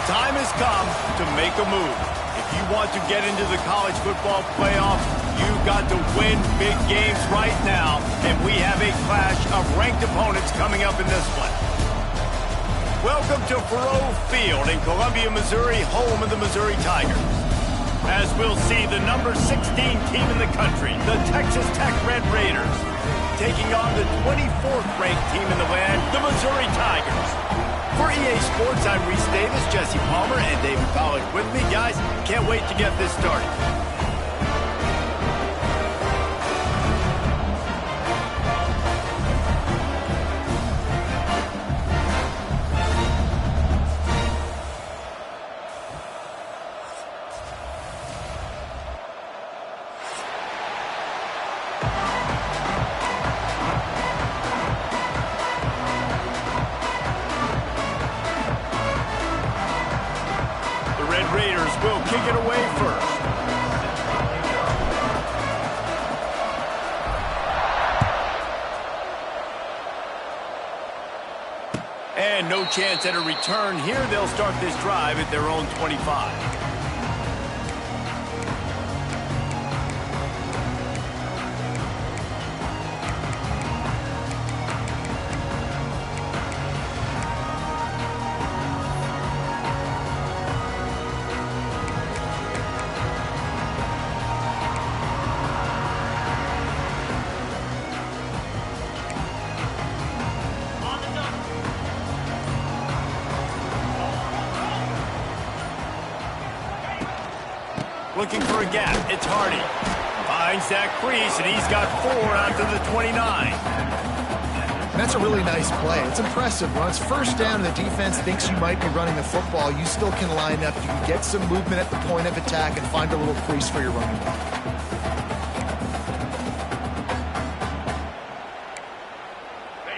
The time has come to make a move. If you want to get into the college football playoff, you've got to win big games right now, and we have a clash of ranked opponents coming up in this one. Welcome to Faurot Field in Columbia, Missouri, home of the Missouri Tigers. As we'll see, the number 16 team in the country, the Texas Tech Red Raiders, taking on the 24th ranked team in the land, the Missouri Tigers. For EA Sports, I'm Reese Davis, Jesse Palmer, and David Pollack with me. Guys, can't wait to get this started. Raiders will kick it away first. And no chance at a return here. They'll start this drive at their own 25. Looking for a gap. It's Hardy. Finds that crease, and he's got 4 out to the 29. That's a really nice play. It's impressive. When it's first down and the defense thinks you might be running the football, you still can line up. You can get some movement at the point of attack and find a little crease for your running back.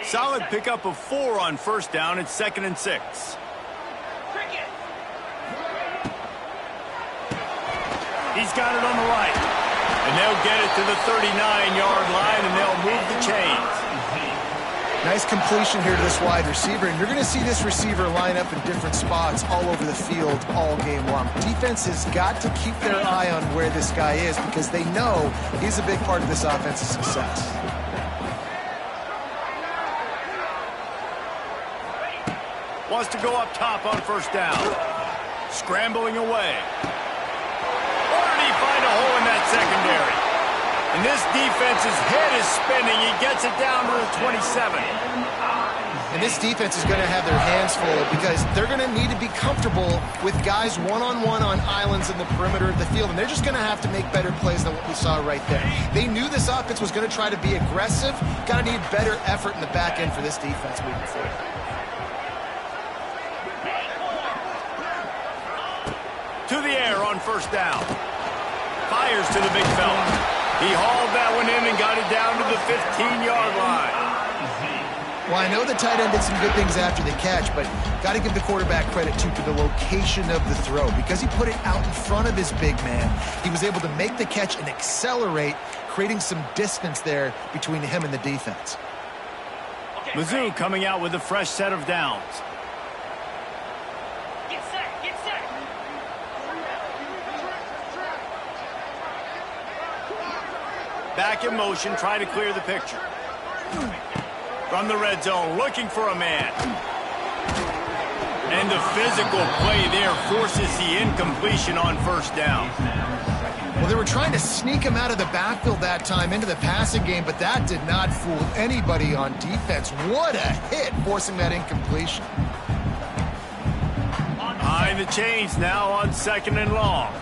Solid pickup of 4 on first down. It's 2nd and 6. He's got it on the right. And they'll get it to the 39-yard line, and they'll move the chains. Nice completion here to this wide receiver, and you're going to see this receiver line up in different spots all over the field all game long. Defense has got to keep their eye on where this guy is because they know he's a big part of this offense's success. Wants to go up top on first down. Scrambling away. Find a hole in that secondary. And this defense's head is spinning. He gets it down to the 27. And this defense is going to have their hands full because they're going to need to be comfortable with guys one-on-one on islands in the perimeter of the field. And they're just going to have to make better plays than what we saw right there. They knew this offense was going to try to be aggressive. Got to need better effort in the back end for this defense moving forward. To the air on first down. Fires to the big fella. He hauled that one in and got it down to the 15-yard line. Well, I know the tight end did some good things after the catch, but got to give the quarterback credit, too, for the location of the throw. Because he put it out in front of his big man, he was able to make the catch and accelerate, creating some distance there between him and the defense. Mizzou coming out with a fresh set of downs. Back in motion, try to clear the picture. From the red zone, looking for a man. And the physical play there forces the incompletion on first down. Well, they were trying to sneak him out of the backfield that time into the passing game, but that did not fool anybody on defense. What a hit, forcing that incompletion. Behind the chains now on 2nd and long.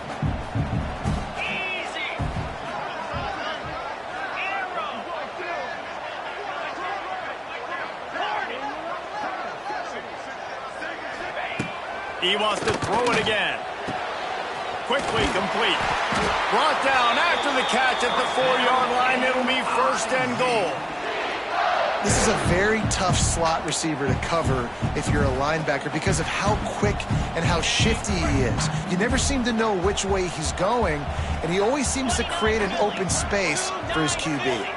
He wants to throw it again. Quickly complete. Brought down after the catch at the 4-yard line. It'll be 1st and goal. This is a very tough slot receiver to cover if you're a linebacker because of how quick and how shifty he is. You never seem to know which way he's going, and he always seems to create an open space for his QB.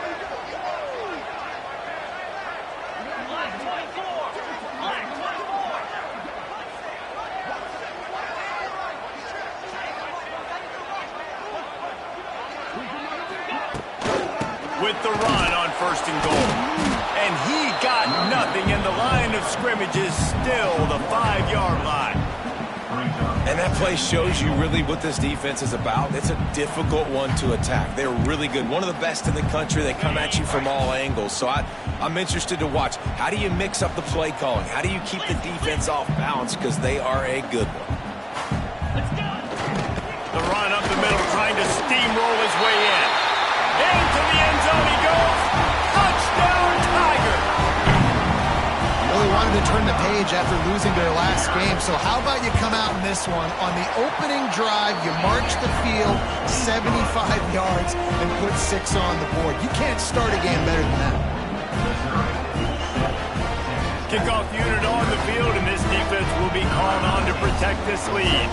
with the run on 1st and goal. And he got nothing, and the line of scrimmage is still the 5-yard line. And that play shows you really what this defense is about. It's a difficult one to attack. They're really good. One of the best in the country. They come at you from all angles. So I'm interested to watch. How do you mix up the play calling? How do you keep the defense off balance? Because they are a good one. The run up the middle, trying to steamroll his way in. Into the end zone he goes. Touchdown, Tiger! Well, they wanted to turn the page after losing their last game, so how about you come out in this one? On the opening drive, you march the field 75 yards and put 6 on the board. You can't start a game better than that. Kickoff unit on the field, and this defense will be called on to protect this lead.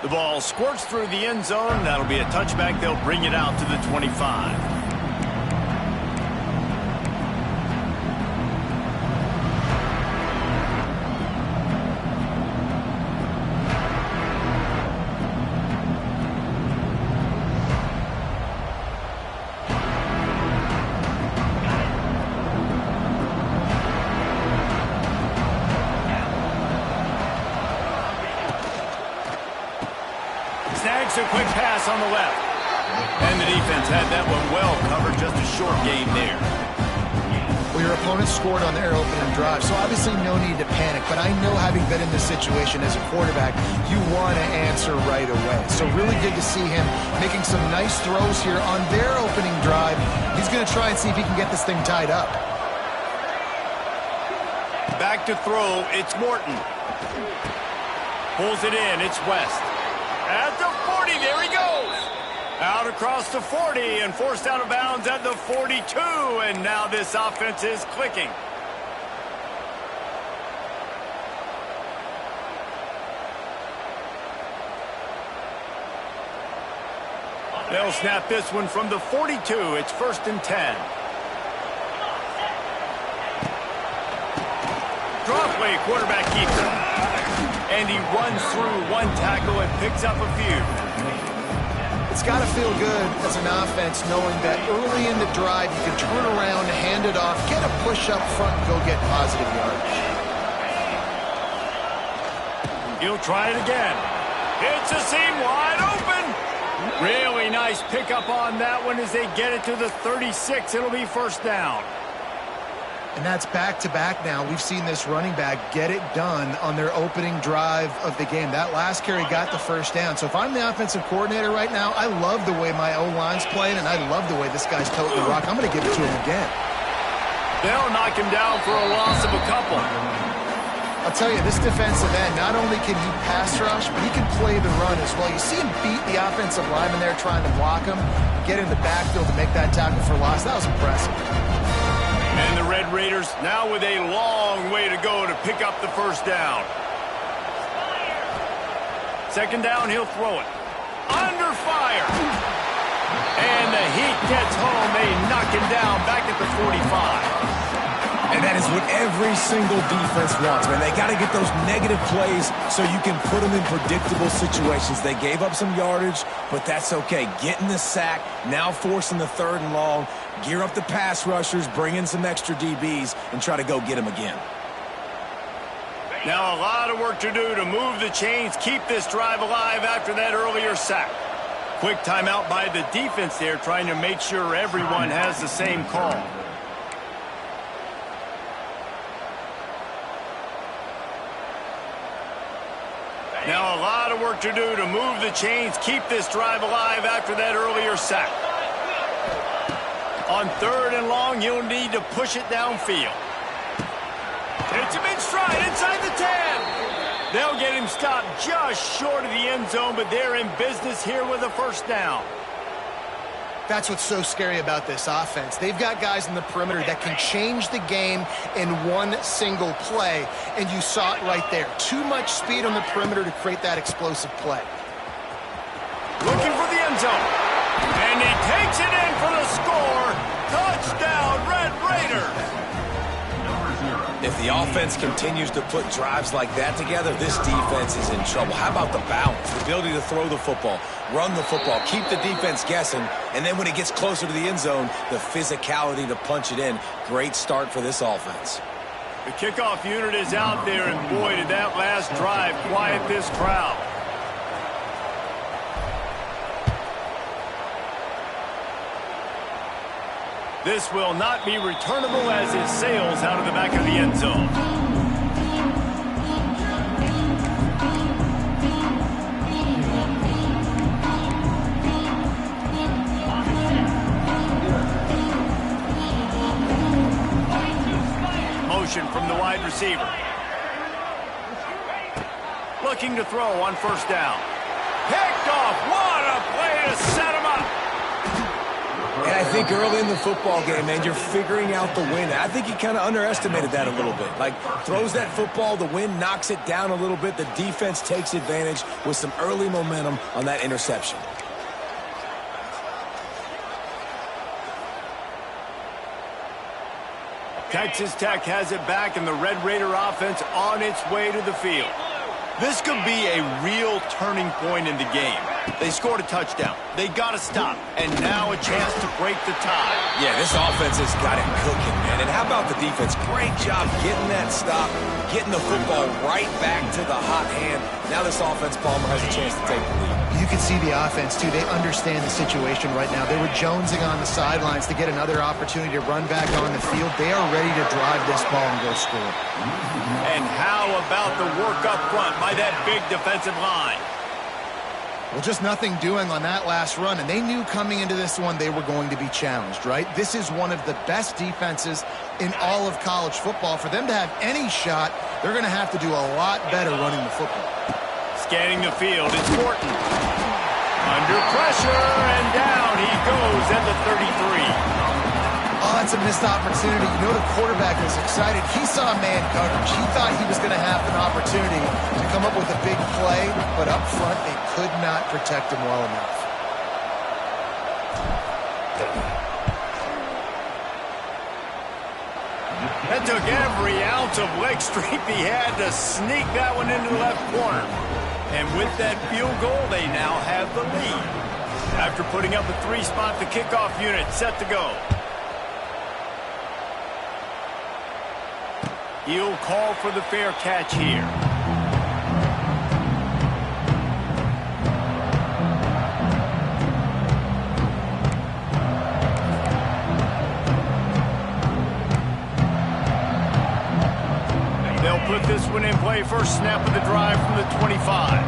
The ball squirts through the end zone. That'll be a touchback. They'll bring it out to the 25. Snags a quick pass on the left. And the defense had that one well covered. Just a short game there. Well, your opponent scored on their opening drive, so obviously no need to panic. But I know, having been in this situation as a quarterback, you want to answer right away. So really good to see him making some nice throws here on their opening drive. He's going to try and see if he can get this thing tied up. Back to throw, it's Morton. Pulls it in, it's West. At the 40, there he goes. Out across the 40 and forced out of bounds at the 42. And now this offense is clicking. They'll snap this one from the 42. It's 1st and 10. Draw play, quarterback keeps it. And he runs through one tackle and picks up a few. It's got to feel good as an offense knowing that early in the drive you can turn around, hand it off, get a push up front, and go get positive yardage. He'll try it again. It's a seam wide open. Really nice pickup on that one as they get it to the 36. It'll be 1st down. And that's back-to-back now. We've seen this running back get it done on their opening drive of the game. That last carry got the 1st down. So if I'm the offensive coordinator right now, I love the way my O-line's playing, and I love the way this guy's toting the rock. I'm going to give it to him again. They'll knock him down for a loss of a couple. I'll tell you, this defensive end, not only can he pass rush, but he can play the run as well. You see him beat the offensive lineman there trying to block him, get in the backfield to make that tackle for loss. That was impressive. And the Red Raiders now with a long way to go to pick up the 1st down. 2nd down, he'll throw it. Under fire. And the heat gets home. They knock him down back at the 45. And that is what every single defense wants, man. They got to get those negative plays so you can put them in predictable situations. They gave up some yardage, but that's okay. Getting the sack, now forcing the 3rd and long, gear up the pass rushers, bring in some extra DBs, and try to go get them again. Now a lot of work to do to move the chains, keep this drive alive after that earlier sack. Quick timeout by the defense there, trying to make sure everyone has the same call. Now a lot of work to do to move the chains, keep this drive alive after that earlier sack. On 3rd and long, you'll need to push it downfield. Hits him in stride inside the 10. They'll get him stopped just short of the end zone, but they're in business here with a 1st down. That's what's so scary about this offense. They've got guys in the perimeter that can change the game in one single play, and you saw it right there. Too much speed on the perimeter to create that explosive play. Looking for the end zone. And he takes it in for the score. Touchdown, Red Raiders. If the the offense continues to put drives like that together, this defense is in trouble. How about the balance, the ability to throw the football, run the football, keep the defense guessing, and then when it gets closer to the end zone, the physicality to punch it in. Great start for this offense. The kickoff unit is out there, and boy, did that last drive quiet this crowd. This will not be returnable as it sails out of the back of the end zone. Motion from the wide receiver. Looking to throw on first down. Picked off. What a play to set him up. And I think early in the football game, man, you're figuring out the wind. I think he kind of underestimated that a little bit. Like, throws that football, the wind knocks it down a little bit. The defense takes advantage with some early momentum on that interception. Texas Tech has it back, and the Red Raider offense on its way to the field. This could be a real turning point in the game. They scored a touchdown. They got to stop. And now a chance to break the tie. Yeah, this offense has got it cooking, man. And how about the defense? Great job getting that stop, getting the football right back to the hot hand. Now this offense, Palmer, has a chance to take the lead. You can see the offense, too. They understand the situation right now. They were jonesing on the sidelines to get another opportunity to run back on the field. They are ready to drive this ball and go score. And how about the work up front by that big defensive line? Well, just nothing doing on that last run, and they knew coming into this one they were going to be challenged, right? This is one of the best defenses in all of college football. For them to have any shot, they're going to have to do a lot better running the football. Scanning the field, it's Morton. Under pressure, and down he goes at the 33. Oh, that's a missed opportunity. You know the quarterback was excited. He saw man coverage. He thought he was going to have an opportunity to come up with a big play, but up front they could not protect him well enough. That took every ounce of leg strength he had to sneak that one into the left corner. And with that field goal, they now have the lead. After putting up a 3-spot, the kickoff unit set to go. He'll call for the fair catch here. They'll put this one in play. First snap of the drive from the 25.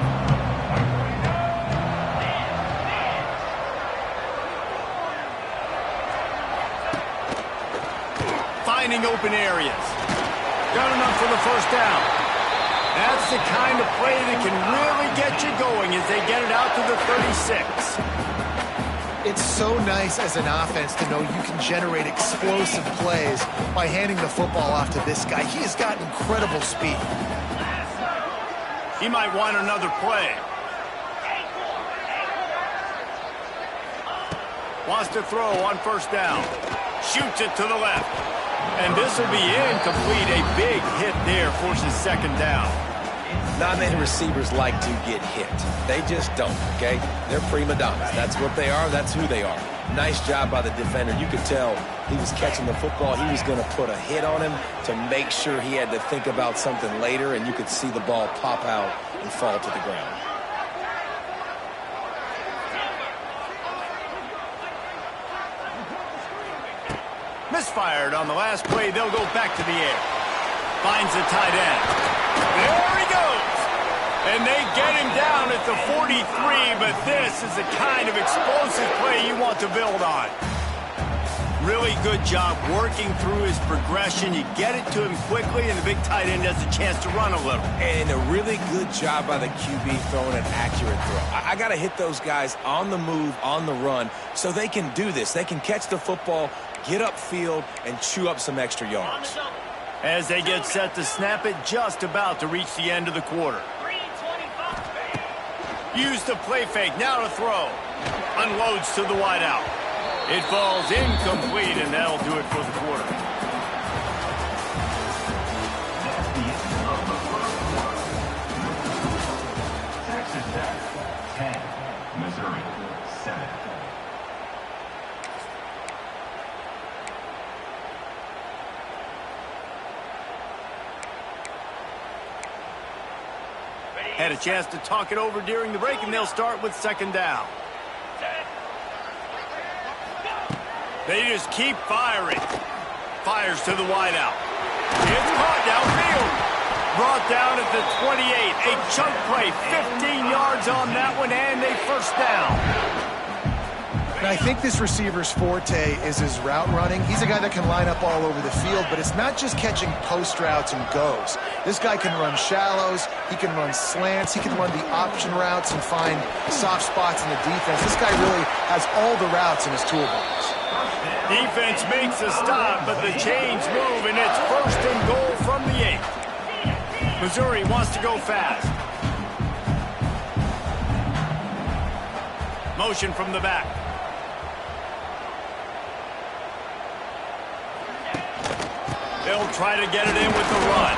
Finding open areas. Got enough for the first down. That's the kind of play that can really get you going as they get it out to the 36. It's so nice as an offense to know you can generate explosive plays by handing the football off to this guy. He has got incredible speed. He might want another play. Wants to throw on first down. Shoots it to the left. And this will be incomplete. A big hit there forces second down. Not many receivers like to get hit. They just don't, okay? They're prima donnas. That's what they are. That's who they are. Nice job by the defender. You could tell he was catching the football. He was going to put a hit on him to make sure he had to think about something later, and you could see the ball pop out and fall to the ground. Misfired on the last play. They'll go back to the air. Finds the tight end. There he goes. And they get him down at the 43, but this is the kind of explosive play you want to build on. Really good job working through his progression. You get it to him quickly, and the big tight end has a chance to run a little. And a really good job by the QB throwing an accurate throw. I got to hit those guys on the move, on the run, so they can do this. They can catch the football, get upfield, and chew up some extra yards. As they get set to snap it, just about to reach the end of the quarter. Use the play fake, now to throw. Unloads to the wideout. It falls incomplete, and that'll do it for the quarter. Had a chance to talk it over during the break, and they'll start with second down. They just keep firing. Fires to the wideout. It's caught downfield. Brought down at the 28. A chunk play, 15 yards on that one, and a first down. And I think this receiver's forte is his route running. He's a guy that can line up all over the field, but it's not just catching post routes and goes. This guy can run shallows, he can run slants, he can run the option routes and find soft spots in the defense. This guy really has all the routes in his toolbox. Defense makes a stop, but the chains move, and it's first and goal from the 8. Missouri wants to go fast. Motion from the back. They'll try to get it in with the run.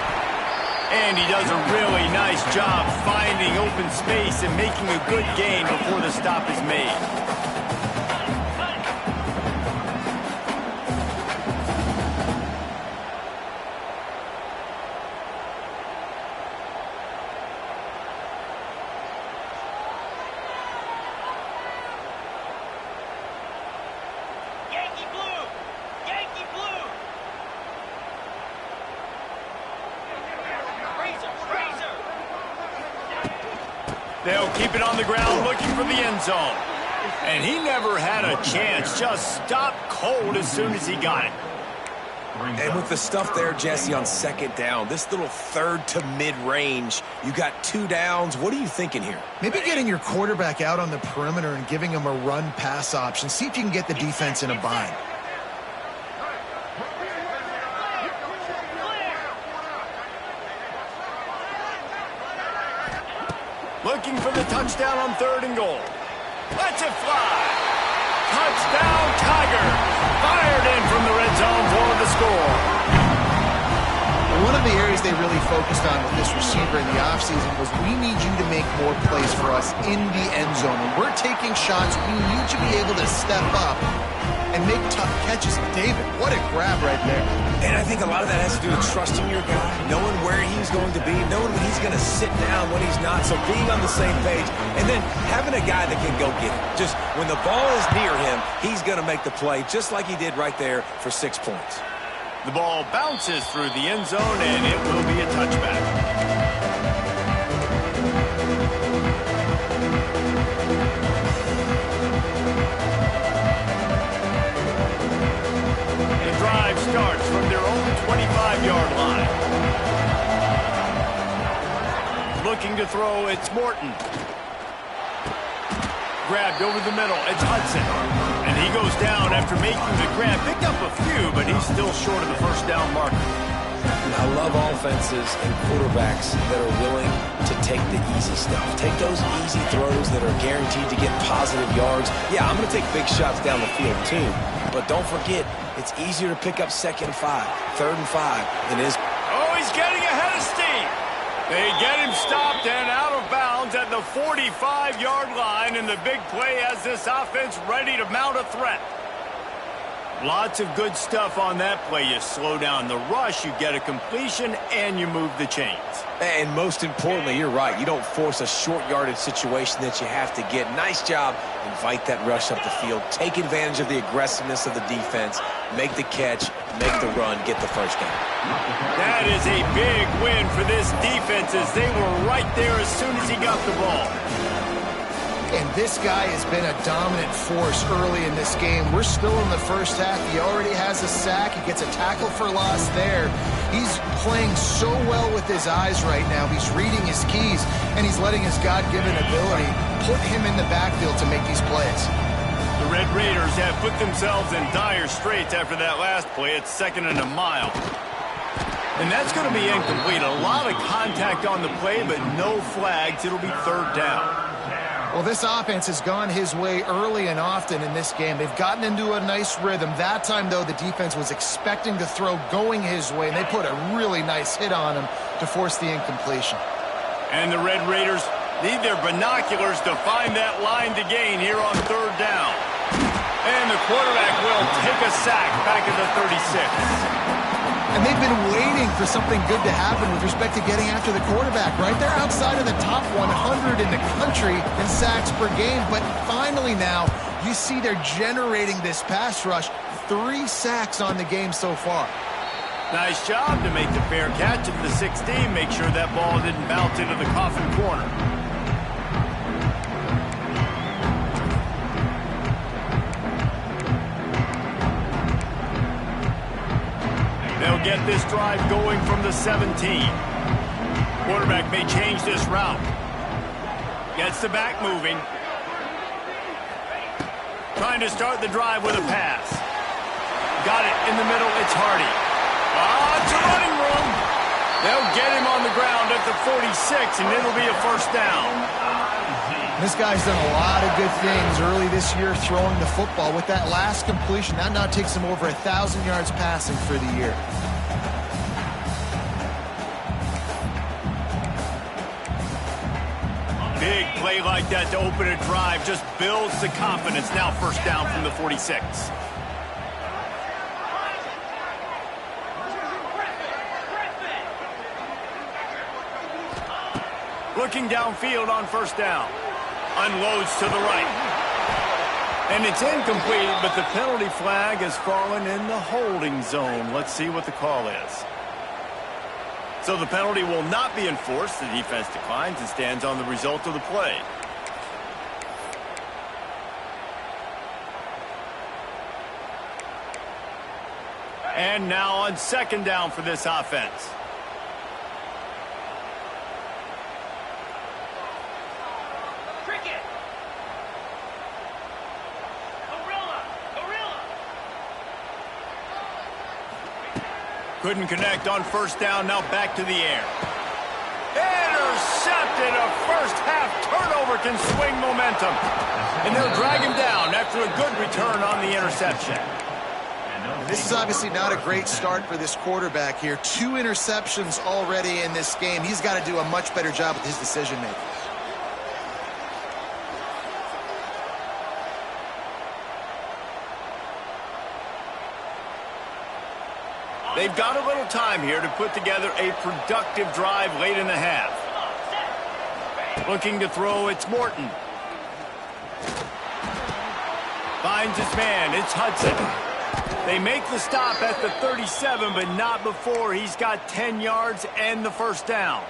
And he does a really nice job finding open space and making a good gain before the stop is made. They'll keep it on the ground looking for the end zone. And he never had a chance, just stopped cold as soon as he got it. And with the stuff there, Jesse, on second down, this little third to mid-range, you got 2 downs. What are you thinking here? Maybe getting your quarterback out on the perimeter and giving him a run-pass option. See if you can get the defense in a bind. Looking for the touchdown on third and goal. Lets it fly. Touchdown, Tigers. Fired in from the red zone for the score. One of the areas they really focused on with this receiver in the offseason was we need you to make more plays for us in the end zone. When we're taking shots, we need you to be able to step up and make tough catches. David, what a grab right there. And I think a lot of that has to do with trusting your guy, knowing where he's going to be, knowing when he's going to sit down, when he's not, so being on the same page, and then having a guy that can go get it. Just when the ball is near him, he's going to make the play, just like he did right there for 6 points. The ball bounces through the end zone, and it will be a touchback. Starts from their own 25-yard line. Looking to throw, it's Morton. Grabbed over the middle, it's Hudson. And he goes down after making the grab. Picked up a few, but he's still short of the first down marker. I love offenses and quarterbacks that are willing to take the easy stuff. Take those easy throws that are guaranteed to get positive yards. Yeah, I'm going to take big shots down the field too. But don't forget, it's easier to pick up 2nd and 5, 3rd and 5 than it is. Oh, he's getting ahead of steam. They get him stopped and out of bounds at the 45-yard line, and the big play has this offense ready to mount a threat. Lots of good stuff on that play. You slow down the rush, you get a completion, and you move the chains. And most importantly, you're right. You don't force a short yardage situation that you have to get. Nice job. Invite that rush up the field. Take advantage of the aggressiveness of the defense. Make the catch, make the run, get the first down. That is a big win for this defense as they were right there as soon as he got the ball. And this guy has been a dominant force early in this game. We're still in the first half. He already has a sack. He gets a tackle for loss there. He's playing so well with his eyes right now. He's reading his keys, and he's letting his God-given ability put him in the backfield to make these plays. The Red Raiders have put themselves in dire straits after that last play. It's 2nd and a mile. And that's going to be incomplete. A lot of contact on the play, but no flags. It'll be 3rd down. Well, this offense has gone his way early and often in this game. They've gotten into a nice rhythm. That time, though, the defense was expecting to throw going his way, and they put a really nice hit on him to force the incompletion. And the Red Raiders need their binoculars to find that line to gain here on 3rd down. And the quarterback will take a sack back at the 36. And they've been waiting for something good to happen with respect to getting after the quarterback, right? They're outside of the top 100 in the country in sacks per game, but finally now you see they're generating this pass rush. 3 sacks on the game so far. Nice job to make the fair catch at the 16. Make sure that ball didn't bounce into the coffin corner. They'll get this drive going from the 17. Quarterback may change this route. Gets the back moving. Trying to start the drive with a pass. Got it in the middle. It's Hardy. It's a running room. They'll get him on the ground at the 46, and it'll be a first down. This guy's done a lot of good things early this year throwing the football. With that last completion, that now takes him over 1,000 yards passing for the year. Big play like that to open a drive just builds the confidence. Now first down from the 46. Looking downfield on first down. Unloads to the right. And it's incomplete, but the penalty flag has fallen in the holding zone. Let's see what the call is. So the penalty will not be enforced. The defense declines and stands on the result of the play. And now on second down for this offense. Couldn't connect on first down. Now back to the air. Intercepted. A first half turnover can swing momentum. And they'll drag him down after a good return on the interception. This is obviously not a great start for this quarterback here. 2 interceptions already in this game. He's got to do a much better job with his decision making. They've got a little time here to put together a productive drive late in the half. Looking to throw, it's Morton. Finds his man, it's Hudson. They make the stop at the 37, but not before he's got 10 yards and the first down.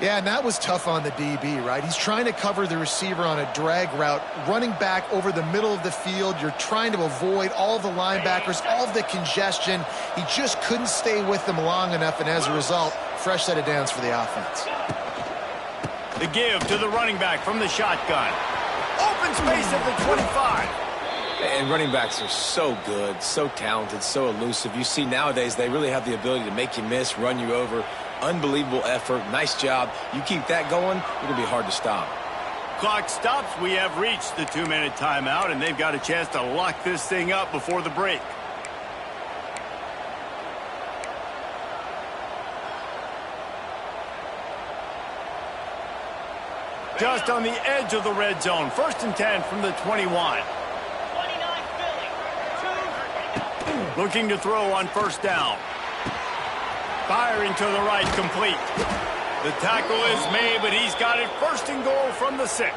Yeah, and that was tough on the DB, right? He's trying to cover the receiver on a drag route, running back over the middle of the field. You're trying to avoid all the linebackers, all of the congestion. He just couldn't stay with them long enough, and as a result, fresh set of downs for the offense. The give to the running back from the shotgun. Open space at the 25. And running backs are so good, so talented, so elusive. You see nowadays they really have the ability to make you miss, run you over. Unbelievable effort. Nice job. You keep that going, it'll be hard to stop. Clock stops. We have reached the 2-minute timeout, and they've got a chance to lock this thing up before the break. Just on the edge of the red zone. 1st and 10 from the 21. Looking to throw on first down. Firing to the right, complete. The tackle is made, but he's got it 1st and goal from the 6.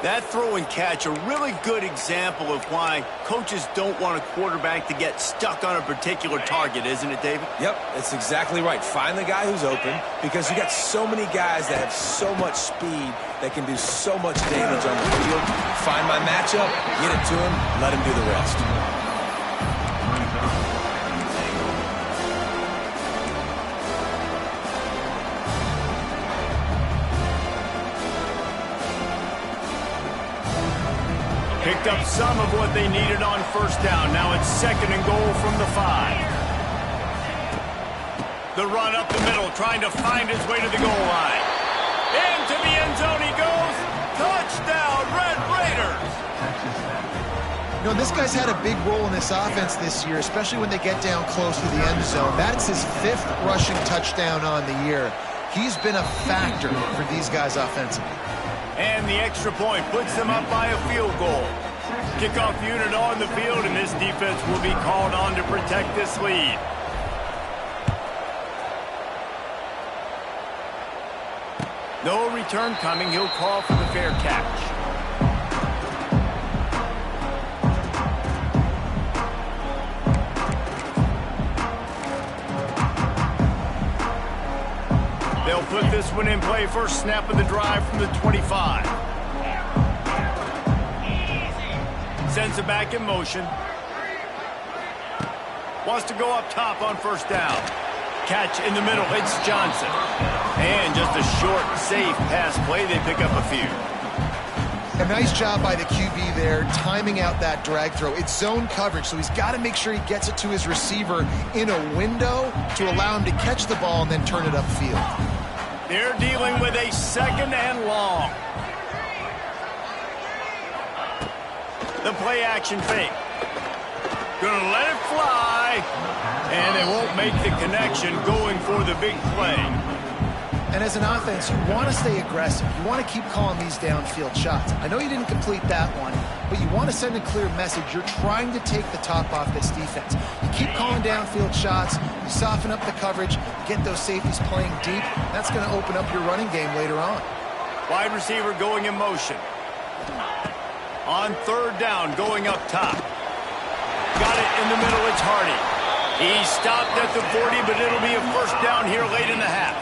That throw and catch, a really good example of why coaches don't want a quarterback to get stuck on a particular target, isn't it, David? Yep, that's exactly right. Find the guy who's open, because you got so many guys that have so much speed that can do so much damage on the field. Find my matchup, get it to him, let him do the rest. Picked up some of what they needed on first down. Now it's 2nd and goal from the 5. The run up the middle, trying to find his way to the goal line. Into the end zone he goes. Touchdown, Red Raiders! You know, this guy's had a big role in this offense this year, especially when they get down close to the end zone. That's his 5th rushing touchdown on the year. He's been a factor for these guys offensively. And the extra point puts them up by a field goal. Kickoff unit on the field, and this defense will be called on to protect this lead. No return coming. He'll call for the fair catch. They'll put this one in play. First snap of the drive from the 25. Sends it back in motion. Wants to go up top on first down. Catch in the middle. It's Johnson. And just a short, safe pass play. They pick up a few. A nice job by the QB there, timing out that drag throw. It's zone coverage, so he's got to make sure he gets it to his receiver in a window to allow him to catch the ball and then turn it upfield. They're dealing with a second and long. The play action fake. Gonna let it fly. And they won't make the connection going for the big play. And as an offense, you want to stay aggressive. You want to keep calling these downfield shots. I know you didn't complete that one, but you want to send a clear message. You're trying to take the top off this defense. You keep calling downfield shots. You soften up the coverage. You get those safeties playing deep. That's going to open up your running game later on. Wide receiver going in motion. On third down, going up top. Got it in the middle. It's Hardy. He stopped at the 40, but it'll be a first down here late in the half.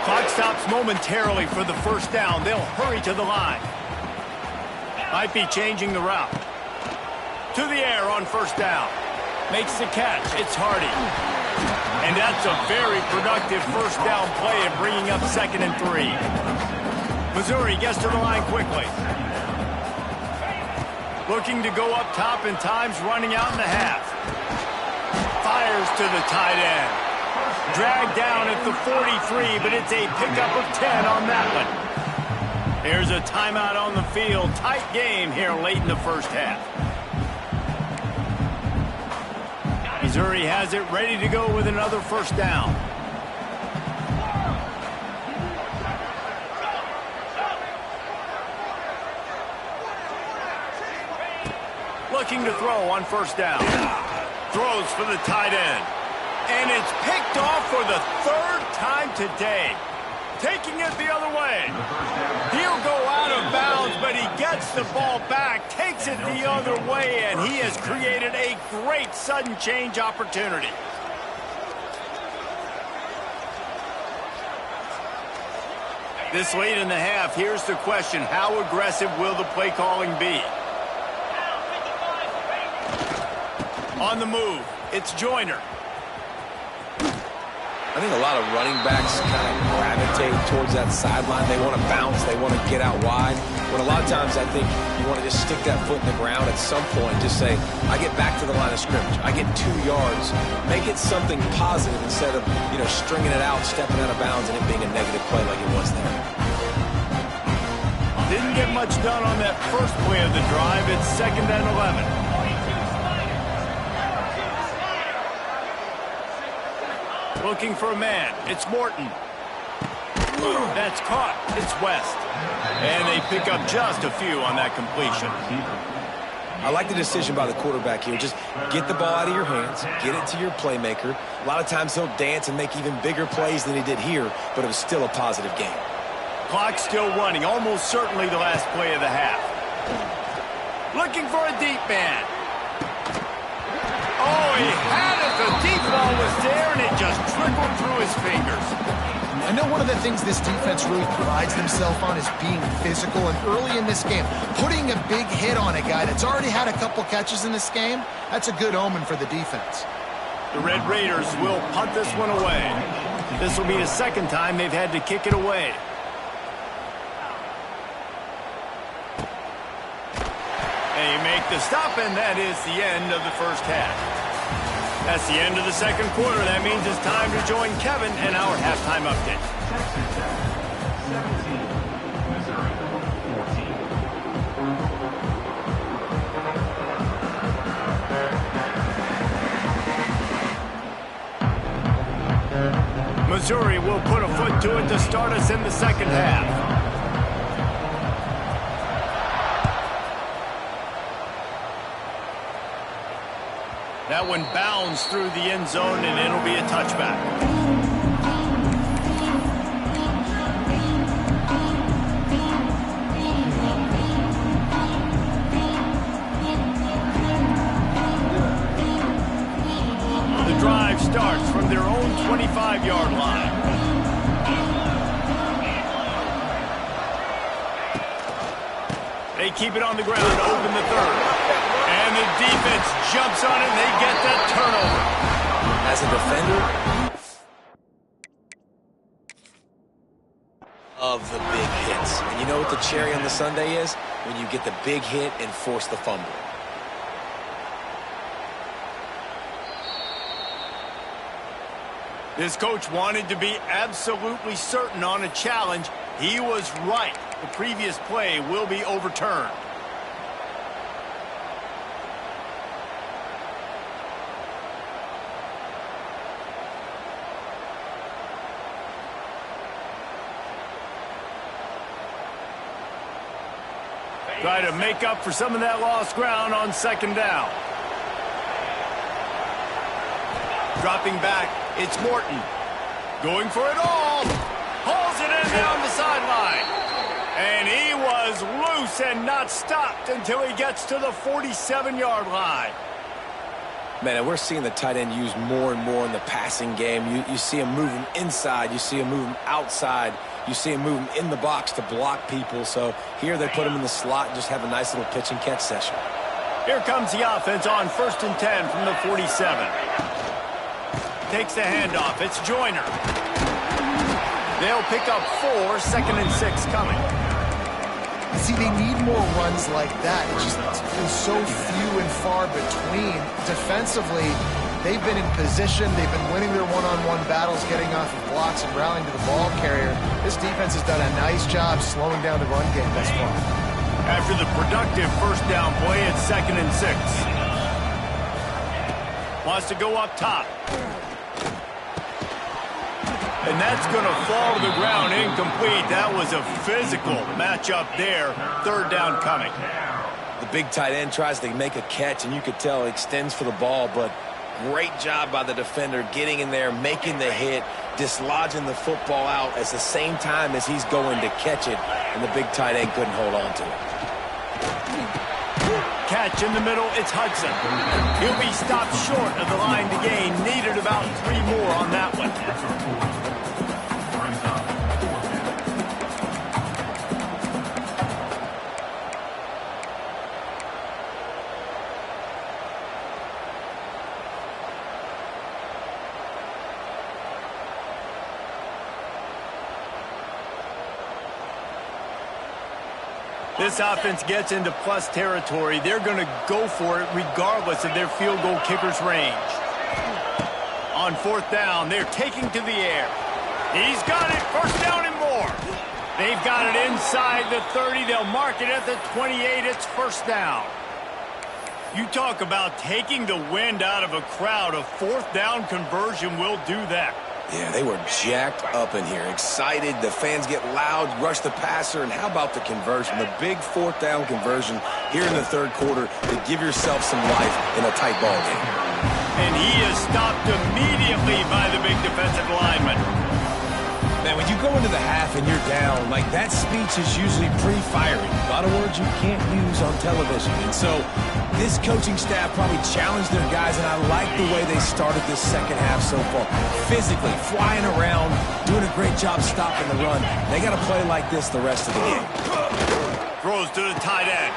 Clock stops momentarily for the first down. They'll hurry to the line. Might be changing the route. To the air on first down. Makes the catch. It's Hardy. And that's a very productive first down play and bringing up 2nd and 3. Missouri gets to the line quickly. Looking to go up top, and time's running out in the half. Fires to the tight end. Dragged down at the 43, but it's a pickup of 10 on that one. There's a timeout on the field. Tight game here late in the first half. Missouri has it ready to go with another first down. Looking to throw on first down. Throws for the tight end. And it's picked off for the 3rd time today. Taking it the other way. He'll go out of bounds, but he gets the ball back, takes it the other way, and he has created a great sudden change opportunity. This late in the half, here's the question. How aggressive will the play calling be? On the move, it's Joyner. I think a lot of running backs kind of gravitate towards that sideline. They want to bounce. They want to get out wide. But a lot of times I think you want to just stick that foot in the ground at some point. Just say, I get back to the line of scrimmage. I get 2 yards. Make it something positive instead of, stringing it out, stepping out of bounds, and it being a negative play like it was there. Didn't get much done on that first play of the drive. It's 2nd and 11. Looking for a man. It's Morton. That's caught. It's West. And they pick up just a few on that completion. I like the decision by the quarterback here. Just get the ball out of your hands. Get it to your playmaker. A lot of times he'll dance and make even bigger plays than he did here, but it was still a positive game. Clock still running. Almost certainly the last play of the half. Looking for a deep man. Oh, he had it. The deep ball was there, and it just trickled through his fingers. I know one of the things this defense really prides themselves on is being physical, and early in this game, putting a big hit on a guy that's already had a couple catches in this game, that's a good omen for the defense. The Red Raiders will punt this one away. This will be the 2nd time they've had to kick it away. They make the stop, and that is the end of the first half. That's the end of the 2nd quarter. That means it's time to join Kevin in our halftime update. Missouri will put a foot to it to start us in the 2nd half. That one bounds through the end zone, and it'll be a touchback. Drive starts from their own 25-yard line. They keep it on the ground to open the third. And the defense jumps on it, and they get that turnover. As a defender of the big hits. And you know what the cherry on the sundae is? When you get the big hit and force the fumble. This coach wanted to be absolutely certain on a challenge. He was right. The previous play will be overturned. Try to make up for some of that lost ground on second down. Dropping back, it's Morton. Going for it all. Hauls it in down the sideline. And he was loose and not stopped until he gets to the 47-yard line. Man, and we're seeing the tight end used more and more in the passing game. You see him moving inside. You see him moving outside. You see him moving in the box to block people. So here they put him in the slot and just have a nice little pitch and catch session. Here comes the offense on 1st and 10 from the 47. Takes the handoff. It's Joyner. They'll pick up 4, 2nd and 6 coming. See, they need more runs like that. It's just been so few and far between. Defensively, they've been in position. They've been winning their one-on-one battles, getting off of blocks and rallying to the ball carrier. This defense has done a nice job slowing down the run game thus far. After the productive first down play, it's 2nd and 6. Wants to go up top. And that's going to fall to the ground incomplete. That was a physical matchup there. 3rd down coming. The big tight end tries to make a catch, and you could tell he extends for the ball, but great job by the defender getting in there, making the hit, dislodging the football out at the same time as he's going to catch it, and the big tight end couldn't hold on to it. Catch in the middle, it's Hudson. He'll be stopped short of the line to gain. Needed about 3 more on that one. This offense gets into plus territory. They're going to go for it regardless of their field goal kicker's range. On 4th down, they're taking to the air. He's got it. 1st down and more. They've got it inside the 30. They'll mark it at the 28. It's 1st down. You talk about taking the wind out of a crowd. A 4th down conversion will do that. Yeah, they were jacked up in here, excited. The fans get loud, rush the passer, and how about the conversion? The big 4th down conversion here in the 3rd quarter to give yourself some life in a tight ball game. And he is stopped immediately by the big defensive lineman. Man, when you go into the half and you're down, like that speech is usually pretty fiery. A lot of words you can't use on television. And so this coaching staff probably challenged their guys, and I like the way they started this second half so far. Physically, flying around, doing a great job stopping the run. They got to play like this the rest of the game. Throws to the tight end.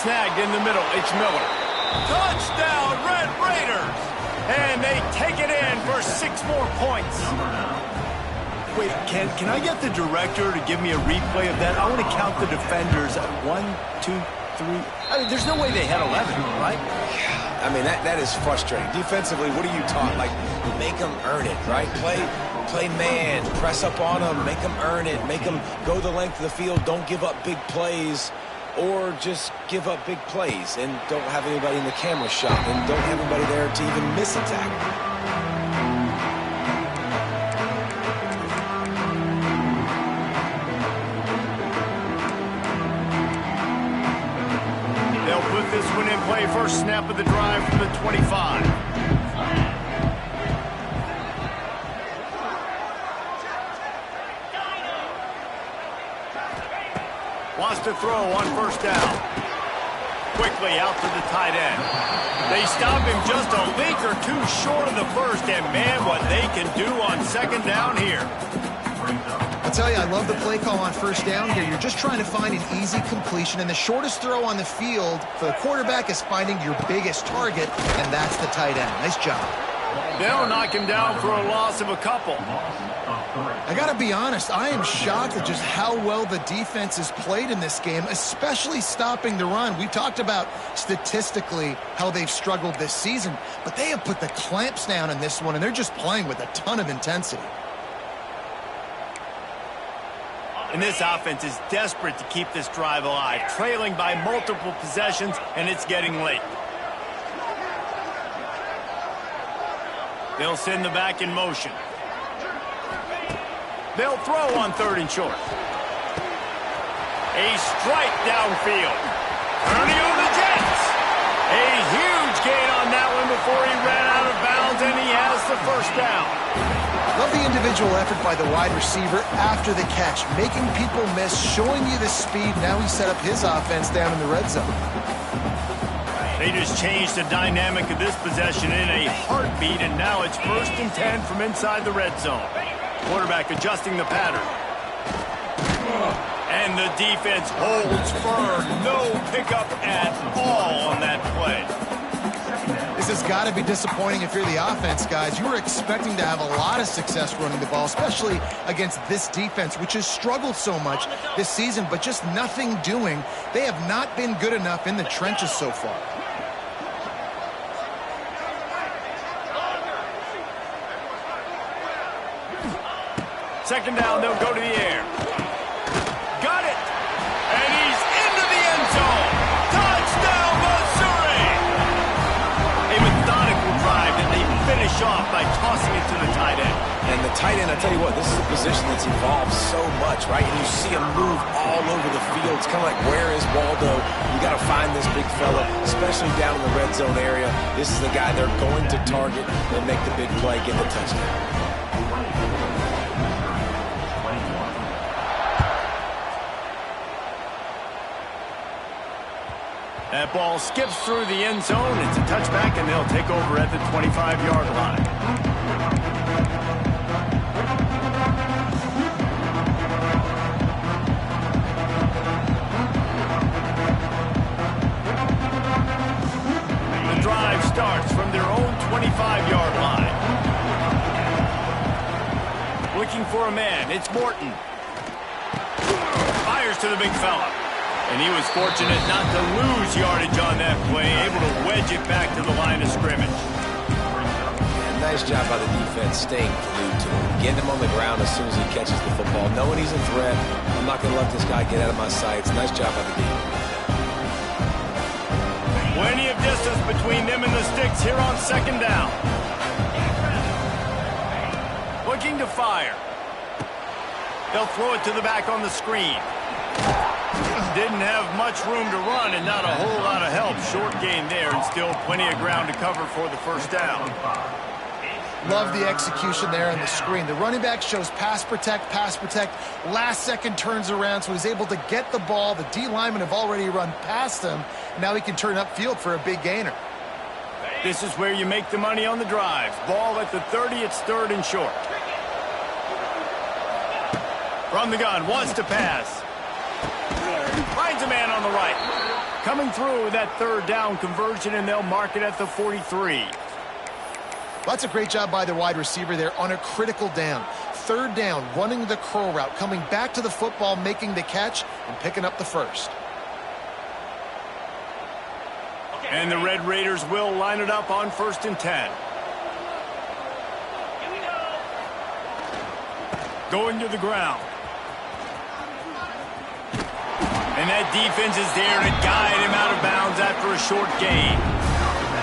Snagged in the middle. It's Miller. Touchdown, Red Raiders! And they take it in for 6 more points. Wait, can I get the director to give me a replay of that? I want to count the defenders. 1, 2, 3. I mean, there's no way they had 11, right? I mean, that is frustrating. Defensively, what are you taught? Like, make them earn it, right? Play man, press up on them, make them earn it, make them go the length of the field, don't give up big plays, or just give up big plays and don't have anybody in the camera shot and don't have anybody there to even miss a tackle. This one in play, first snap of the drive from the 25. to throw on first down. Quickly out to the tight end. They stop him just a leak or two short of the first, and man, what they can do on second down here. I'll tell you, I love the play call on first down here. You're just trying to find an easy completion, and the shortest throw on the field for the quarterback is finding your biggest target, and that's the tight end. Nice job. They'll knock him down for a loss of a couple. I got to be honest, I am shocked at just how well the defense has played in this game, especially stopping the run. We talked about statistically how they've struggled this season, but they have put the clamps down in this one, and they're just playing with a ton of intensity. And this offense is desperate to keep this drive alive, trailing by multiple possessions, and it's getting late. They'll send the back in motion. They'll throw on third and short. A strike downfield. Turning on the Jets. A huge gain on that one before he ran out of bounds, and he has the first down. Love the individual effort by the wide receiver after the catch, making people miss, showing you the speed. Now he set up his offense down in the red zone. They just changed the dynamic of this possession in a heartbeat, and now it's 1st and 10 from inside the red zone. Quarterback adjusting the pattern. And the defense holds firm. No pickup at all on that play. This has got to be disappointing if you're the offense, guys. You were expecting to have a lot of success running the ball, especially against this defense, which has struggled so much this season, but just nothing doing. They have not been good enough in the trenches so far. Second down, they'll go to the air. Got it! And he's into the end zone! Touchdown, Missouri! A methodical drive that they finish off by tossing it to the tight end. And the tight end, I tell you what, this is a position that's evolved so much, right? And you see him move all over the field. It's kind of like, where is Waldo? You got to find this big fella, especially down in the red zone area. This is the guy they're going to target and make the big play, get the touchdown. That ball skips through the end zone. It's a touchback, and they'll take over at the 25-yard line. The drive starts from their own 25-yard line. Looking for a man. It's Morton. Fires to the big fella. And he was fortunate not to lose yardage on that play, able to wedge it back to the line of scrimmage. And nice job by the defense staying glued to him, getting him on the ground as soon as he catches the football, knowing he's a threat. I'm not going to let this guy get out of my sights. Nice job by the defense. Plenty of distance between them and the sticks here on second down. Looking to fire. They'll throw it to the back on the screen. Didn't have much room to run and not a whole lot of help. Short gain there and still plenty of ground to cover for the first down. Love the execution there on the screen. The running back shows pass protect, last second turns around, so he's able to get the ball. The D linemen have already run past him. Now he can turn upfield for a big gainer. This is where you make the money on the drives. Ball at the 30, it's 3rd and short. From the gun, wants to pass. Finds a man on the right. Coming through that 3rd down conversion, and they'll mark it at the 43. That's a great job by the wide receiver there on a critical down. 3rd down, running the curl route, coming back to the football, making the catch, and picking up the first. And the Red Raiders will line it up on 1st and 10. Going to the ground. And that defense is there to guide him out of bounds after a short gain.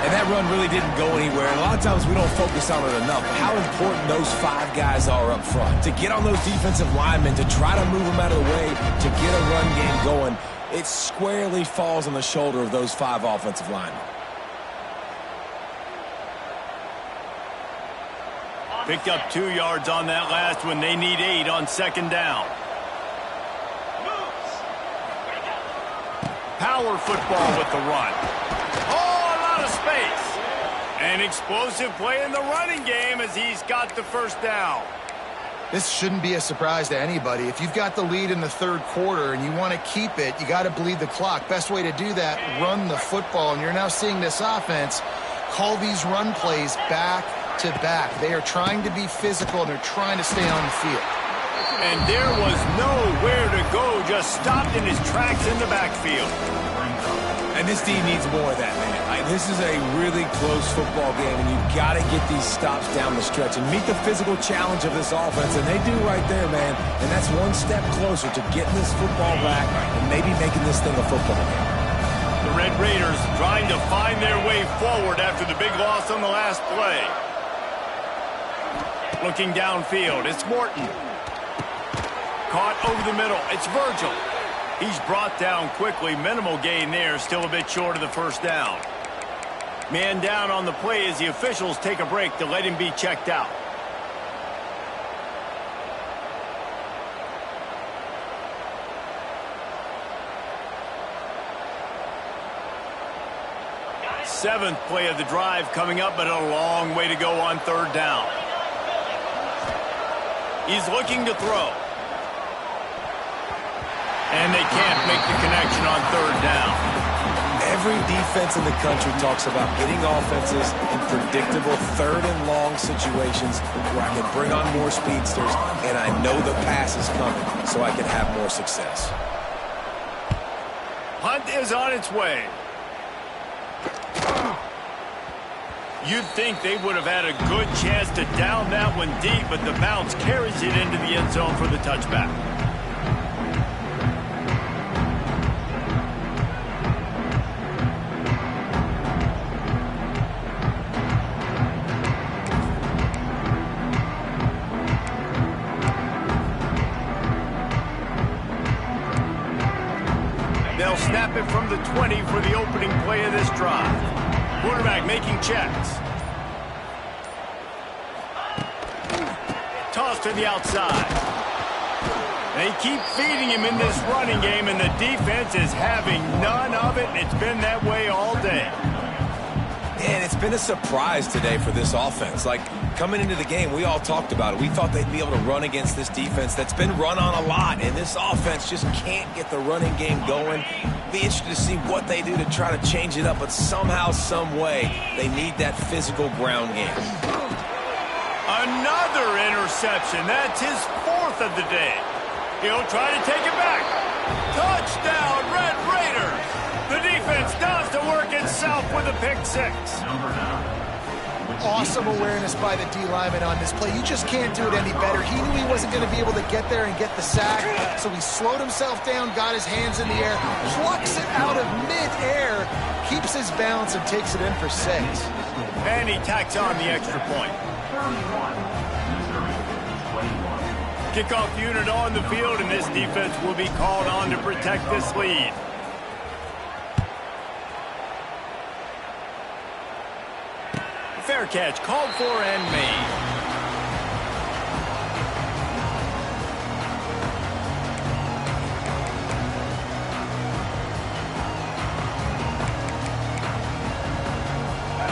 And that run really didn't go anywhere. And a lot of times we don't focus on it enough. How important those 5 guys are up front. To get on those defensive linemen, to try to move them out of the way, to get a run game going, it squarely falls on the shoulder of those 5 offensive linemen. Picked up 2 yards on that last one. They need 8 on second down. power football with the run. Oh, a lot of space. An explosive play in the running game as he's got the first down. This shouldn't be a surprise to anybody. If you've got the lead in the third quarter and you want to keep it, you got to bleed the clock. Best way to do that, run the football. And you're now seeing this offense call these run plays back to back. They are trying to be physical, and they're trying to stay on the field. And there was nowhere to go, just stopped in his tracks in the backfield. And this team needs more of that, man. This is a really close football game, and you've got to get these stops down the stretch and meet the physical challenge of this offense, and they do right there, man. And that's one step closer to getting this football back and maybe making this thing a football game. The Red Raiders trying to find their way forward after the big loss on the last play. Looking downfield, it's Morton. Caught over the middle, it's Virgil. He's brought down quickly. Minimal gain there, still a bit short of the first down. Man down on the play as the officials take a break to let him be checked out. Seventh play of the drive coming up, but a long way to go on third down. He's looking to throw. And they can't make the connection on third down. Every defense in the country talks about getting offenses in predictable third and long situations where I can bring on more speedsters and I know the pass is coming so I can have more success. Punt is on its way. You'd think they would have had a good chance to down that one deep, but the bounce carries it into the end zone for the touchback. They'll snap it from the 20 for the opening play of this drive. Quarterback making checks. Toss to the outside. They keep feeding him in this running game, and the defense is having none of it, and it's been that way all day. And it's been a surprise today for this offense. Like, coming into the game, we all talked about it. We thought they'd be able to run against this defense that's been run on a lot, and this offense just can't get the running game going. Be interested to see what they do to try to change it up, but somehow, some way, they need that physical ground game. Another interception. That's his fourth of the day. He'll try to take it back. Touchdown, Red Raiders. The defense does the work itself with a pick six. Awesome awareness by the D-lineman on this play. You just can't do it any better. He knew he wasn't going to be able to get there and get the sack, so he slowed himself down, got his hands in the air, plucks it out of mid-air, keeps his balance, and takes it in for six. And he tacks on the extra point. Kickoff unit on the field, and this defense will be called on to protect this lead. Fair catch called for and made.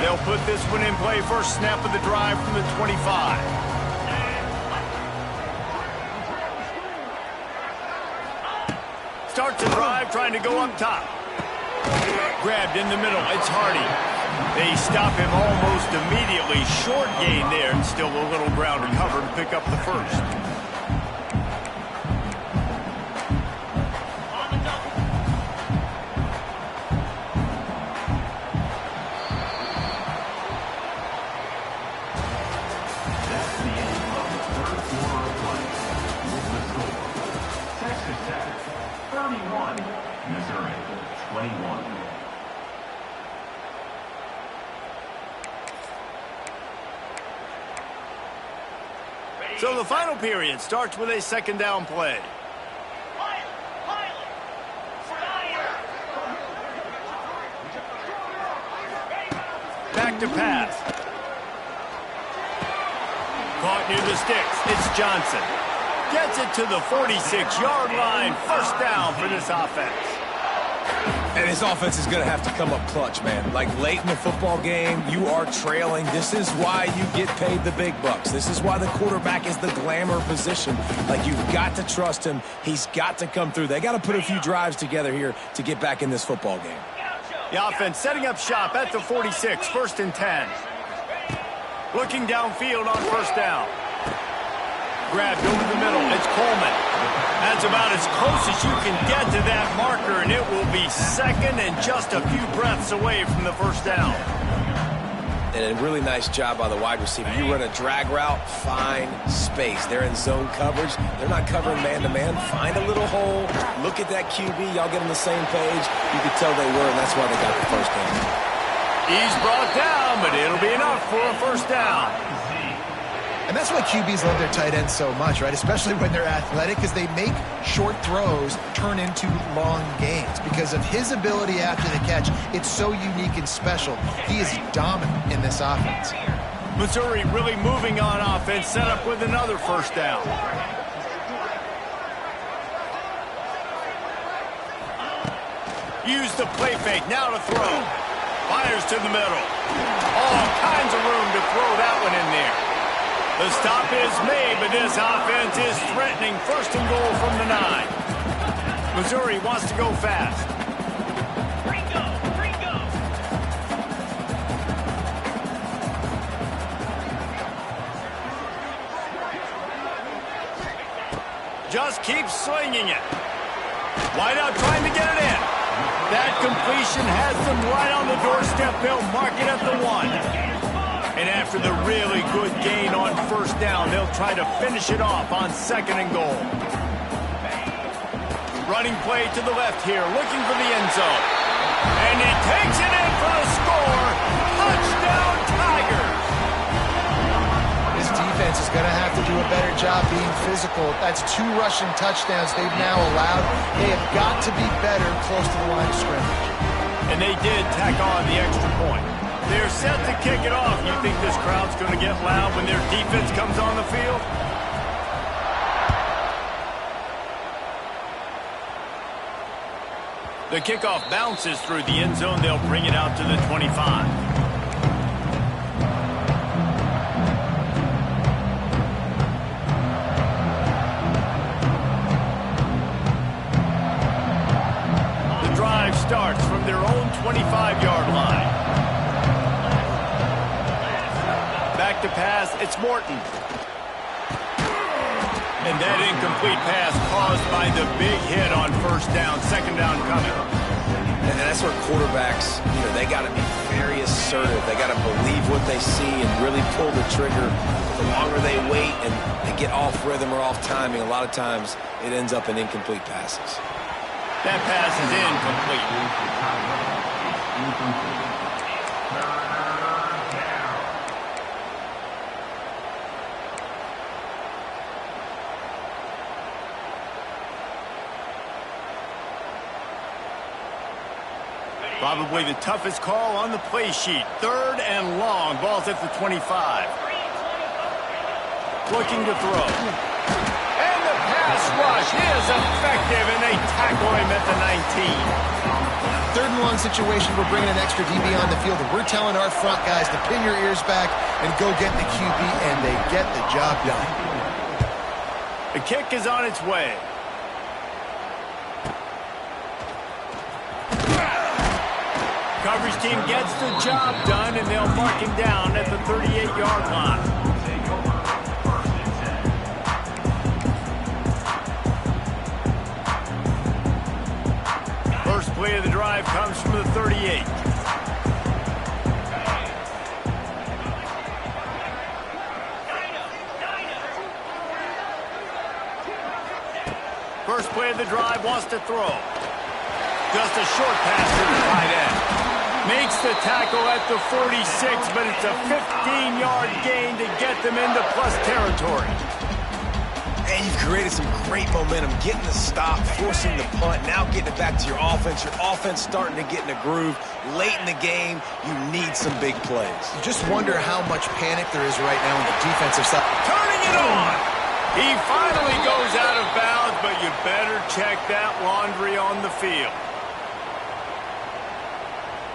They'll put this one in play. First snap of the drive from the 25. Starts the drive trying to go up top. Grabbed in the middle. It's Hardy. They stop him almost immediately. Short gain there, and still a little ground to cover to pick up the first. Missouri, 21. So the final period starts with a second down play. Back to pass. Caught near the sticks. It's Johnson. Gets it to the 46-yard line. First down for this offense. And his offense is going to have to come up clutch, man. Like late in the football game, you are trailing. This is why you get paid the big bucks. This is why the quarterback is the glamour position. Like, you've got to trust him. He's got to come through. They got to put a few drives together here to get back in this football game. The offense setting up shop at the 46, 1st and 10. Looking downfield on 1st down. Grabbed over the middle. It's Coleman. That's about as close as you can get to that marker, and it will be 2nd and just a few breaths away from the 1st down. And a really nice job by the wide receiver. You run a drag route, find space. They're in zone coverage. They're not covering man-to-man. Find a little hole. Look at that QB. Y'all get on the same page. You could tell they were, and that's why they got the 1st down. He's brought down, but it'll be enough for a 1st down. And that's why QBs love their tight ends so much, right? Especially when they're athletic, because they make short throws turn into long gains. Because of his ability after the catch, it's so unique and special. He is dominant in this offense. Missouri really moving on offense, set up with another 1st down. Use the play fake, now to throw. Fires to the middle. All kinds of room to throw that one in there. The stop is made, but this offense is threatening 1st and goal from the 9. Missouri wants to go fast. Just keep swinging it. Wideout trying to get it in. That completion has them right on the doorstep. They'll mark it at the 1. And after the really good gain on 1st down, they'll try to finish it off on 2nd and goal. Running play to the left here, looking for the end zone. And he takes it in for the score. Touchdown, Tigers! This defense is going to have to do a better job being physical. That's 2 rushing touchdowns they've now allowed. They have got to be better close to the line of scrimmage. And they did tack on the extra point. They're set to kick it off. You think this crowd's going to get loud when their defense comes on the field? The kickoff bounces through the end zone. They'll bring it out to the 25. The drive starts from their own 25-yard line. Back to pass, it's Morton. And that incomplete pass caused by the big hit on 1st down, 2nd down coming. And that's where quarterbacks, they got to be very assertive. They got to believe what they see and really pull the trigger. The longer they wait and they get off rhythm or off timing, a lot of times it ends up in incomplete passes. That pass is incomplete. Probably the toughest call on the play sheet. 3rd and long. Ball's at the 25. Looking to throw. And the pass rush is effective, and they tackle him at the 19. 3rd and long situation. We're bringing an extra DB on the field, and we're telling our front guys to pin your ears back and go get the QB, and they get the job done. The kick is on its way. Coverage team gets the job done, and they'll mark him down at the 38-yard line. First play of the drive comes from the 38. First play of the drive wants to throw. Just a short pass to the tight end. Makes the tackle at the 46, but it's a 15-yard gain to get them into plus territory. And you've created some great momentum, getting the stop, forcing the punt, now getting it back to your offense. Your offense starting to get in a groove. Late in the game, you need some big plays. You just wonder how much panic there is right now on the defensive side. Turning it on! He finally goes out of bounds, but you better check that laundry on the field.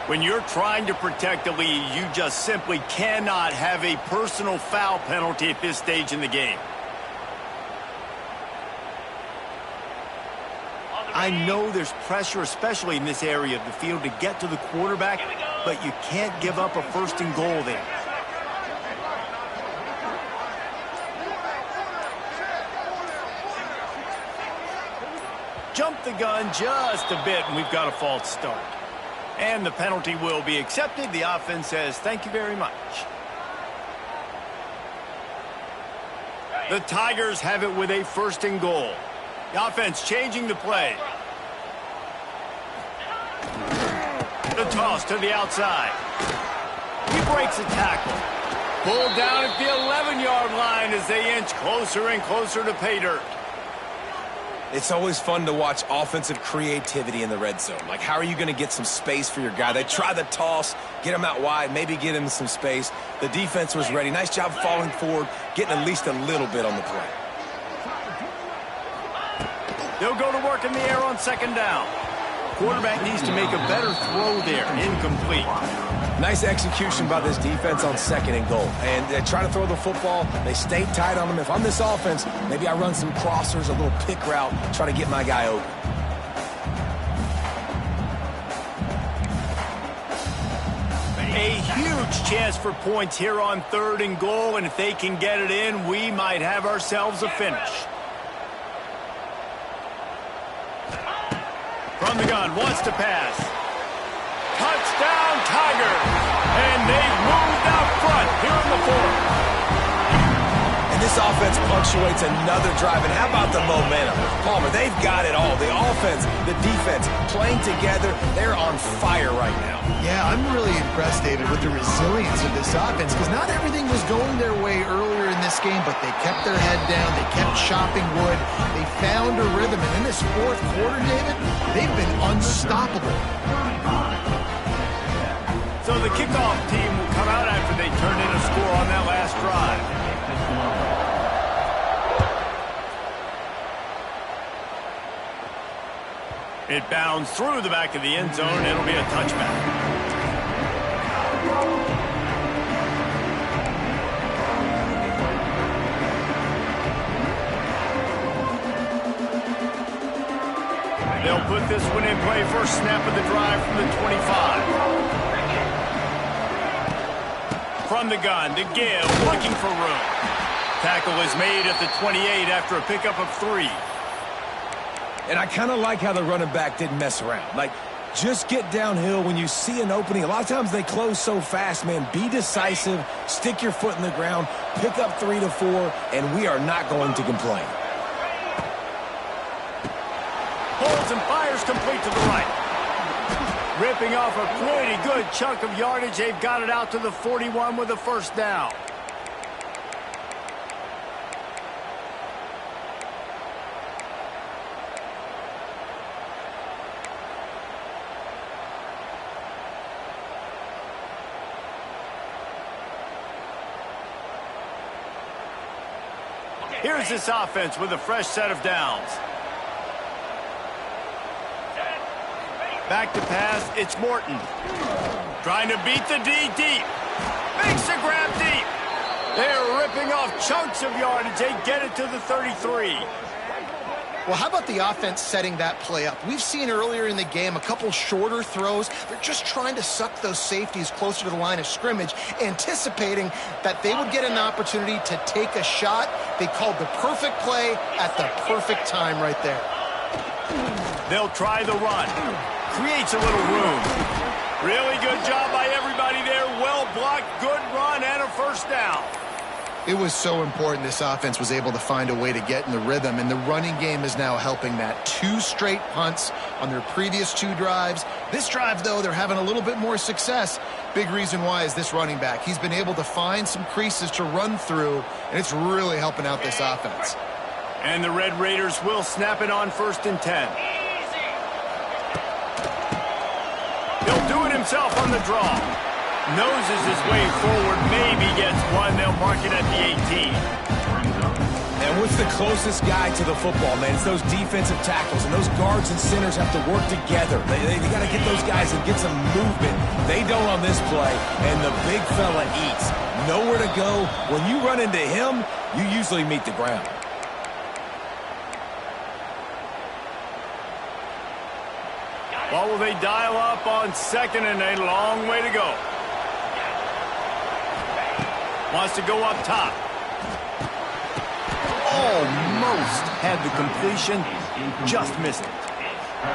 When you're trying to protect a lead, you just simply cannot have a personal foul penalty at this stage in the game. I know there's pressure, especially in this area of the field, to get to the quarterback, but you can't give up a first and goal there. Jump the gun just a bit, and we've got a false start. And the penalty will be accepted. The offense says, thank you very much. The Tigers have it with a first and goal. The offense changing the play. The toss to the outside. He breaks a tackle. Pulled down at the 11-yard line as they inch closer and closer to pay dirt. It's always fun to watch offensive creativity in the red zone. Like, how are you going to get some space for your guy? They try the toss, get him out wide, maybe get him some space. The defense was ready. Nice job falling forward, getting at least a little bit on the play. They'll go to work in the air on second down. Quarterback needs to make a better throw there. Incomplete. Nice execution by this defense on second and goal. And they try to throw the football. They stay tight on them. If I'm this offense, maybe I run some crossers, a little pick route, try to get my guy open. A huge chance for points here on third and goal, and if they can get it in, we might have ourselves a finish. From the gun, wants to pass. Touchdown, Tigers! And they've moved out front here in the fourth. And this offense punctuates another drive. And how about the momentum? Palmer, they've got it all. The offense, the defense, playing together. They're on fire right now. Yeah, I'm really impressed, David, with the resilience of this offense, because not everything was going their way earlier in this game, but they kept their head down. They kept chopping wood. They found a rhythm. And in this fourth quarter, David, they've been unstoppable. So the kickoff team will come out after they turn in a score on that last drive. It bounds through the back of the end zone. It'll be a touchback. They'll put this one in play. First snap of the drive from the 25. From the gun to Gill, looking for room. Tackle is made at the 28 after a pickup of 3. And I kind of like how the running back didn't mess around. Like, just get downhill when you see an opening. A lot of times they close so fast, man. Be decisive, stick your foot in the ground, pick up 3 to 4, and we are not going to complain. Holds and fires complete to the right. Ripping off a pretty good chunk of yardage. They've got it out to the 41 with a first down. Here's this offense with a fresh set of downs. Back to pass, it's Morton. Trying to beat the D deep. Makes the grab deep. They're ripping off chunks of yardage. They get it to the 33. Well, how about the offense setting that play up? We've seen earlier in the game a couple shorter throws. They're just trying to suck those safeties closer to the line of scrimmage, anticipating that they would get an opportunity to take a shot. They called the perfect play at the perfect time right there. They'll try the run. Creates a little room. Really good job by everybody there. Well blocked, good run, and a first down. It was so important this offense was able to find a way to get in the rhythm, and the running game is now helping that. 2 straight punts on their previous 2 drives. This drive, though, they're having a little bit more success. Big reason why is this running back. He's been able to find some creases to run through, and it's really helping out this offense. And the Red Raiders will snap it on 1st and 10. He'll do it himself on the draw. Noses his way forward, maybe gets one. They'll mark it at the 18. And And what's the closest guy to the football, man? It's those defensive tackles, and those guards and centers have to work together. They got to get those guys and get some movement. They don't on this play, and the big fella eats. Nowhere to go. When you run into him, you usually meet the ground. What will they dial up on second and a long way to go? Wants to go up top. Almost had the completion, just missed it.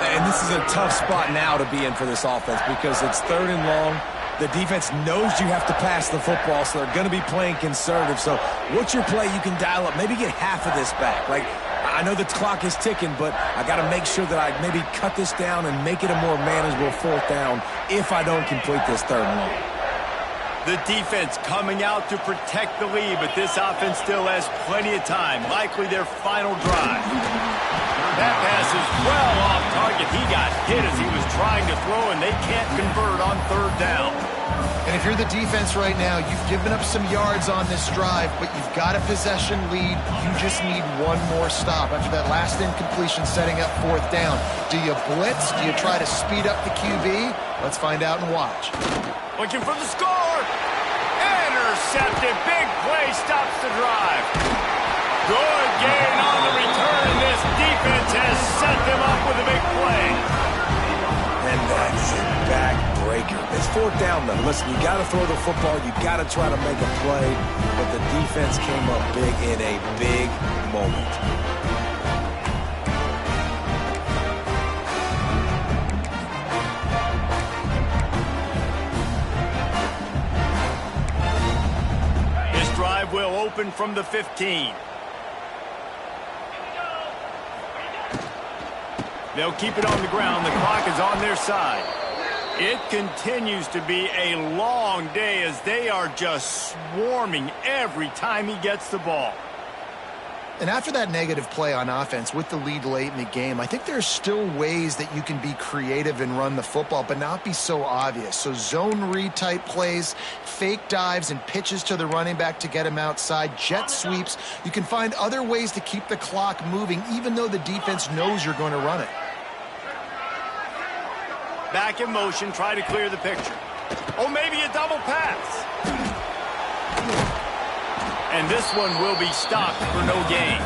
And this is a tough spot now to be in for this offense because it's third and long. The defense knows you have to pass the football, so they're going to be playing conservative. So what's your play you can dial up? Maybe get half of this back. Like, I know the clock is ticking, but I got to make sure that I maybe cut this down and make it a more manageable fourth down if I don't complete this third and long. The defense coming out to protect the lead, but this offense still has plenty of time. Likely their final drive. That pass is well off target. He got hit as he was trying to throw, and they can't convert on third down. And if you're the defense right now, you've given up some yards on this drive, but you've got a possession lead. You just need one more stop. After that last incompletion setting up fourth down, do you blitz? Do you try to speed up the QB? Let's find out and watch. Looking for the score. Intercepted. Big play stops the drive. Good gain on the return, and this defense has set them up with a big play. And that's a backbreaker. It's fourth down, though. Listen, you got to throw the football. You got to try to make a play. But the defense came up big in a big moment. This drive will open from the 15. They'll keep it on the ground. The clock is on their side. It continues to be a long day as they are just swarming every time he gets the ball. And after that negative play on offense with the lead late in the game, I think there's still ways that you can be creative and run the football, but not be so obvious. So zone read type plays, fake dives and pitches to the running back to get him outside, jet sweeps. You can find other ways to keep the clock moving, even though the defense knows you're going to run it. Back in motion, try to clear the picture. Oh, maybe a double pass. And this one will be stopped for no gain.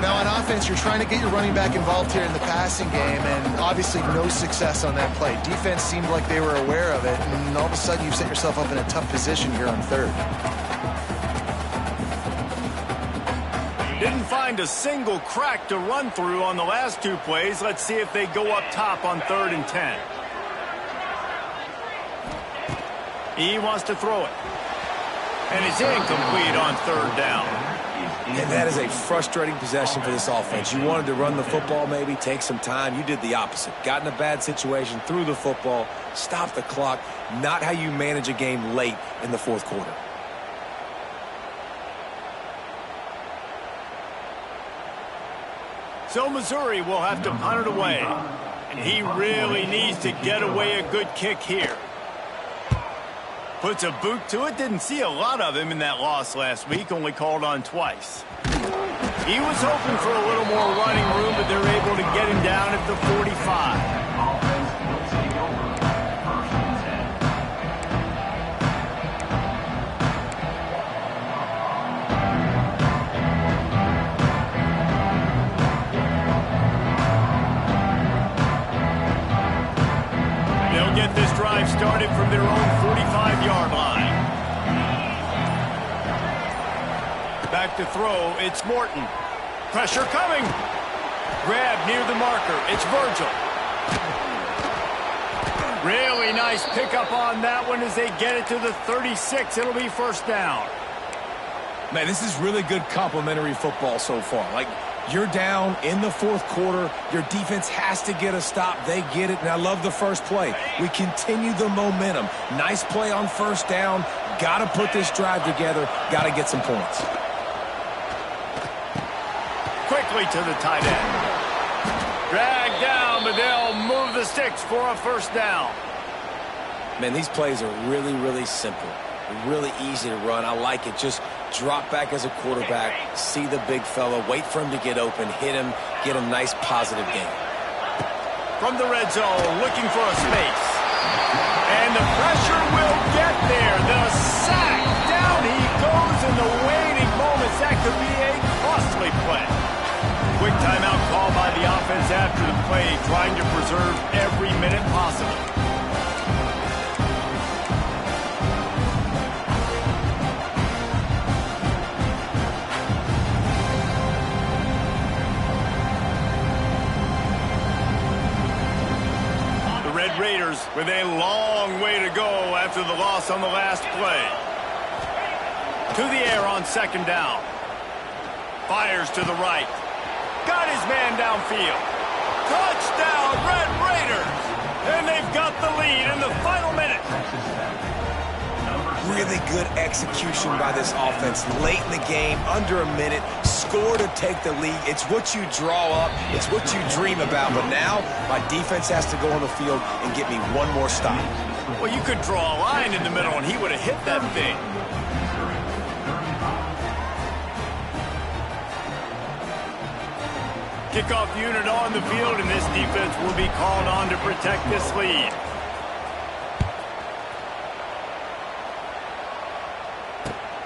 Now on offense, you're trying to get your running back involved here in the passing game, and obviously no success on that play. Defense seemed like they were aware of it, and all of a sudden you've set yourself up in a tough position here on third. Didn't find a single crack to run through on the last two plays. Let's see if they go up top on 3rd and 10. He wants to throw it. And it's incomplete on 3rd down. And that is a frustrating possession for this offense. You wanted to run the football, maybe take some time. You did the opposite. Got in a bad situation, threw the football, stopped the clock. Not how you manage a game late in the fourth quarter. So Missouri will have to punt it away. And he really needs to get away a good kick here. Puts a boot to it. Didn't see a lot of him in that loss last week. Only called on twice. He was hoping for a little more running room, but they're able to get him down at the 45. Get this drive started from their own 45-yard line. Back to throw, it's Morton. Pressure coming. Grab near the marker, it's Virgil. Really nice pickup on that one as they get it to the 36. It'll be first down. Man, this is really good complimentary football so far. Like, you're down in the fourth quarter. Your defense has to get a stop. They get it, and I love the first play. We continue the momentum. Nice play on first down. Got to put this drive together. Got to get some points. Quickly to the tight end. Dragged down, but they'll move the sticks for a first down. Man, these plays are really, really simple. Really easy to run. I like it. Just drop back as a quarterback, see the big fella, wait for him to get open, hit him, get a nice positive game. From the red zone, looking for a space. And the pressure will get there. The sack. Down he goes in the waiting moments. That could be a costly play. Quick timeout call by the offense after the play, trying to preserve every minute possible. Raiders with a long way to go after the loss on the last play. To the air on second down. Fires to the right. Got his man downfield. Touchdown, Red Raiders! And they've got the lead in the final minute. Really good execution by this offense late in the game, under a minute, score to take the lead. It's what you draw up, it's what you dream about, but now my defense has to go on the field and get me one more stop. Well, you could draw a line in the middle and he would have hit that thing. Kickoff unit on the field, and this defense will be called on to protect this lead.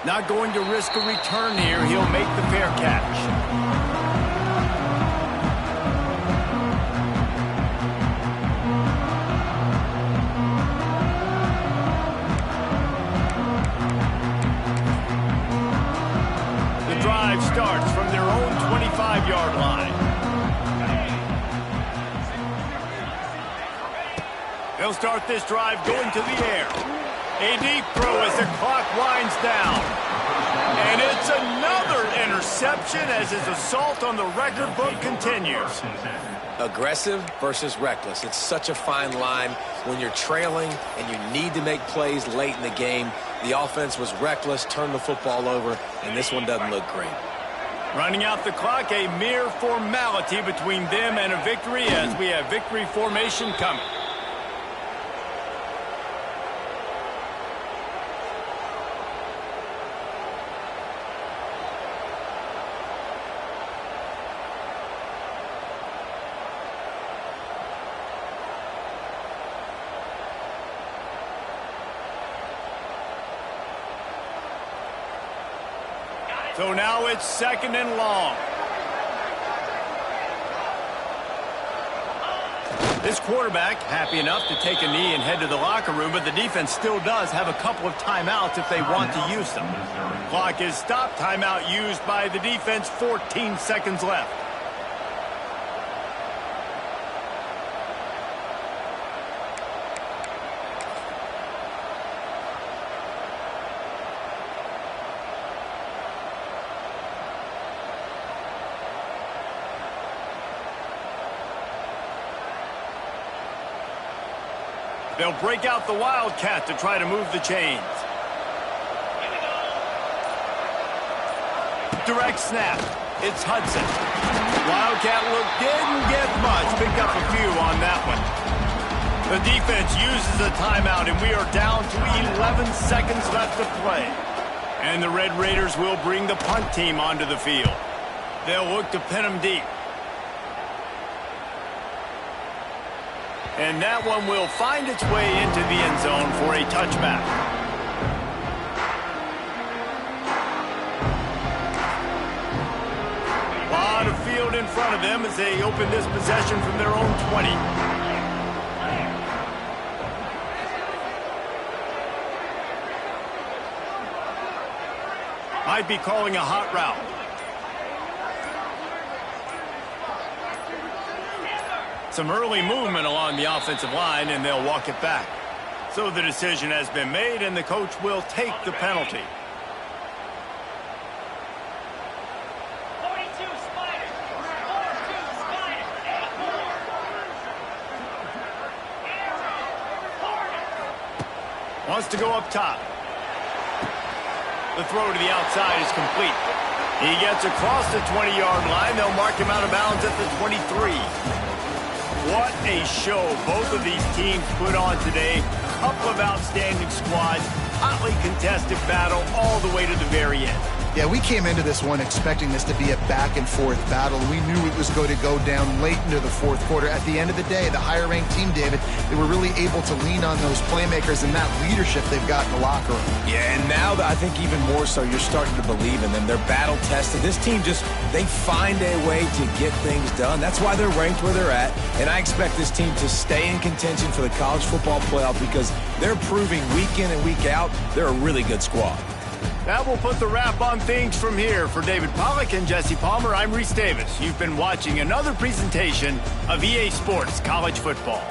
Not going to risk a return here. He'll make the fair catch. The drive starts from their own 25-yard line. They'll start this drive going to the air. A deep throw as the clock winds down. And it's another interception as his assault on the record book continues. Aggressive versus reckless. It's such a fine line when you're trailing and you need to make plays late in the game. The offense was reckless, turned the football over, and this one doesn't look great. Running out the clock, a mere formality between them and a victory as we have victory formation coming. So now it's second and long. This quarterback happy enough to take a knee and head to the locker room, but the defense still does have a couple of timeouts if they want to use them. Clock is stopped. Timeout used by the defense. 14 seconds left. They'll break out the Wildcat to try to move the chains. Direct snap. It's Hudson. Wildcat look didn't get much. Picked up a few on that one. The defense uses a timeout, and we are down to 11 seconds left to play. And the Red Raiders will bring the punt team onto the field. They'll look to pin them deep. And that one will find its way into the end zone for a touchback. A lot of field in front of them as they open this possession from their own 20. Might be calling a hot route. Some early movement along the offensive line, and they'll walk it back. So the decision has been made, and the coach will take the penalty. 42 Spiders. 42 Spiders. Wants to go up top. The throw to the outside is complete. He gets across the 20-yard line. They'll mark him out of bounds at the 23. What a show both of these teams put on today. Couple of outstanding squads, hotly contested battle all the way to the very end. Yeah, we came into this one expecting this to be a back-and-forth battle. We knew it was going to go down late into the fourth quarter. At the end of the day, the higher-ranked team, David, they were really able to lean on those playmakers and that leadership they've got in the locker room. Yeah, and now I think even more so, you're starting to believe in them. They're battle-tested. This team they find a way to get things done. That's why they're ranked where they're at. And I expect this team to stay in contention for the college football playoff because they're proving week in and week out they're a really good squad. That will put the wrap on things from here. For David Pollack and Jesse Palmer, I'm Reese Davis. You've been watching another presentation of EA Sports College Football.